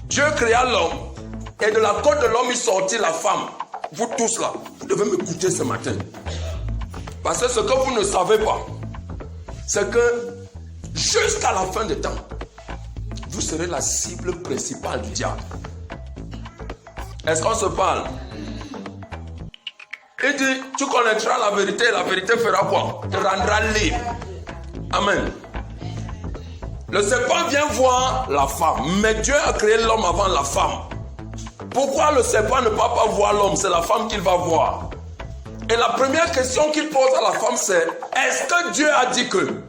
Dieu créa l'homme et de la côte de l'homme il sortit la femme. Vous tous là, vous devez m'écouter ce matin. Parce que ce que vous ne savez pas, c'est que jusqu'à la fin des temps, vous serez la cible principale du diable. Est-ce qu'on se parle? Il dit, tu connaîtras la vérité fera quoi? Te rendra libre. Amen. Le serpent vient voir la femme, mais Dieu a créé l'homme avant la femme. Pourquoi le serpent ne va pas voir l'homme? C'est la femme qu'il va voir. Et la première question qu'il pose à la femme, c'est est-ce que Dieu a dit que?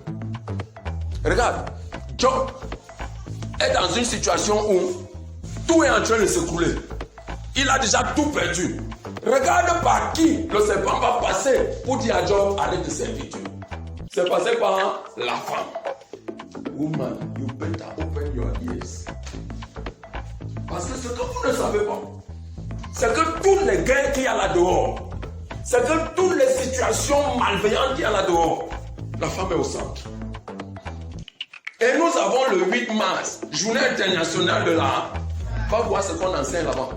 Regarde, Job est dans une situation où tout est en train de s'écrouler. Il a déjà tout perdu. Regarde par qui le serpent va passer pour dire à Job arrête de servir Dieu. C'est passé par la femme. Woman, you better open your ears. Parce que ce que vous ne savez pas, c'est que tous les guerres qu'il y a là-dehors, c'est que toutes les situations malveillantes qu'il y a là-dehors, la femme est au centre. Et nous avons le 8 mars, journée internationale de la... Va voir ce qu'on enseigne là-bas.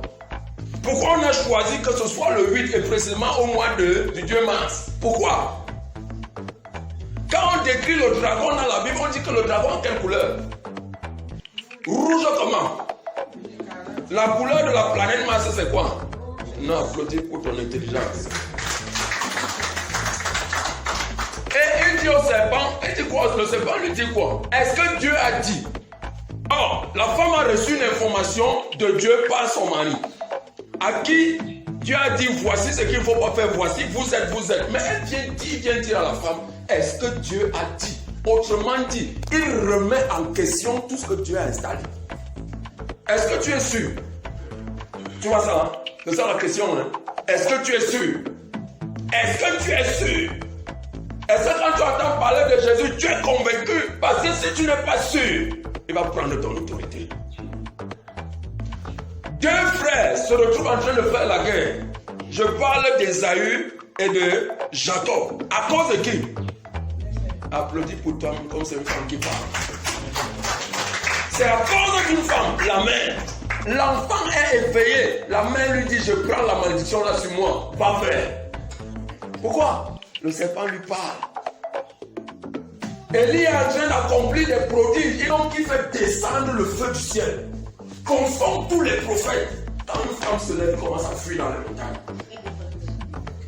Pourquoi on a choisi que ce soit le 8 et précisément au mois du Dieu Mars? Pourquoi? Quand on décrit le dragon dans la Bible, on dit que le dragon a quelle couleur? Rouge comment? La couleur de la planète Mars, c'est quoi? Non, applaudis pour ton intelligence. Et il dit au serpent, il dit quoi? Le serpent lui dit quoi? Est-ce que Dieu a dit? Or, la femme a reçu une information de Dieu par son mari. À qui Dieu a dit, voici ce qu'il ne faut pas faire, voici, vous êtes. Mais elle vient dire à la femme, est-ce que Dieu a dit? Autrement dit, il remet en question tout ce que Dieu a installé. Est-ce que tu es sûr? Tu vois ça, hein? C'est ça la question, hein? Est-ce que tu es sûr? Est-ce que tu es sûr? Est-ce que quand tu entends parler de Jésus, tu es convaincu? Parce que si tu n'es pas sûr, il va prendre ton autorité. Deux frères se retrouvent en train de faire la guerre. Je parle d'Ésaü et de Jacob. À cause de qui? Applaudis pour toi comme c'est une femme qui parle. C'est à cause d'une femme, la mère. L'enfant est éveillé. La mère lui dit, je prends la malédiction là sur moi. Va faire. Pourquoi? Le serpent lui parle. Élie est en train d'accomplir des prodiges. Et donc il fait descendre le feu du ciel. Consomme tous les prophètes. Quand une femme se lève, elle commence à fuir dans les montagnes.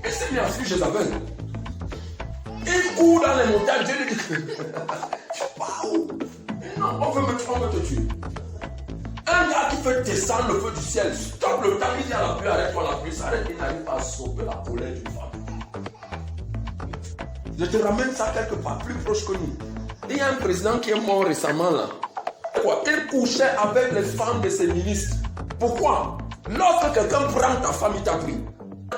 Elle s'est mise à fuir Jézabel. Il court dans les montagnes. Dieu lui dit, waouh! Non, on veut te tuer. Un gars qui fait descendre le feu du ciel, stop le temps, il dit à la pluie, arrête-toi, la pluie s'arrête, il n'arrive pas à sauver la colère d'une femme. Je te ramène ça quelque part plus proche que nous. Il y a un président qui est mort récemment là. Il couchait avec les femmes de ses ministres. Pourquoi? Lorsque quelqu'un prend ta femme, il t'a pris.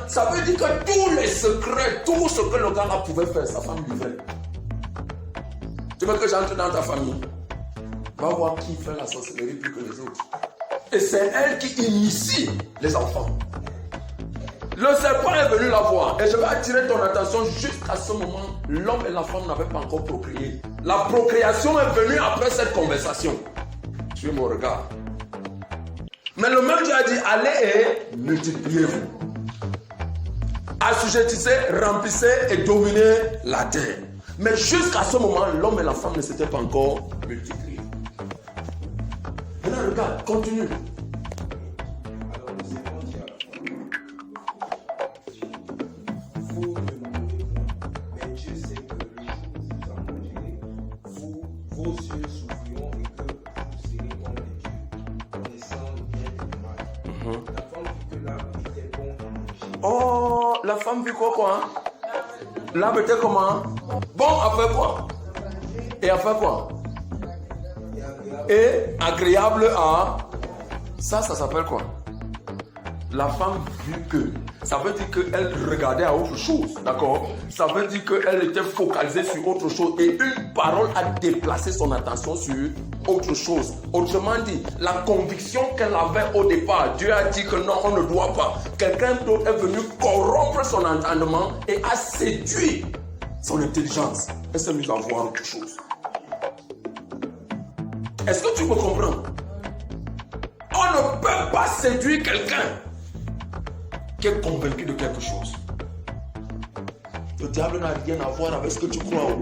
Ça veut dire que tous les secrets, tout ce que le gars-là pouvait faire, sa femme livrait. Tu veux que j'entre dans ta famille? Va voir qui fait la sorcellerie plus que les autres. Et c'est elle qui initie les enfants. Le serpent est venu la voir. Et je vais attirer ton attention jusqu'à ce moment. L'homme et la femme n'avaient pas encore procréé. La procréation est venue après cette conversation. Suis mon regard. Mais le même Dieu a dit, allez et multipliez-vous. Assujettissez, remplissez et dominez la terre. Mais jusqu'à ce moment, l'homme et la femme ne s'étaient pas encore multipliés. Maintenant, regarde, continue. Oh, la femme vit quoi? L'arbre était comment? Bon, elle fait quoi? Et elle fait quoi? Et agréable à... Ça s'appelle quoi? La femme vit que... Ça veut dire qu'elle regardait à autre chose, d'accord? Ça veut dire qu'elle était focalisée sur autre chose. Et une parole a déplacé son attention sur autre chose. Autrement dit, la conviction qu'elle avait au départ, Dieu a dit que non, on ne doit pas. Quelqu'un d'autre est venu corrompre son entendement et a séduit son intelligence. Elle s'est mise à voir autre chose. Est-ce que tu me comprends? On ne peut pas séduire quelqu'un qui est convaincu de quelque chose. Le diable n'a rien à voir avec ce que tu crois.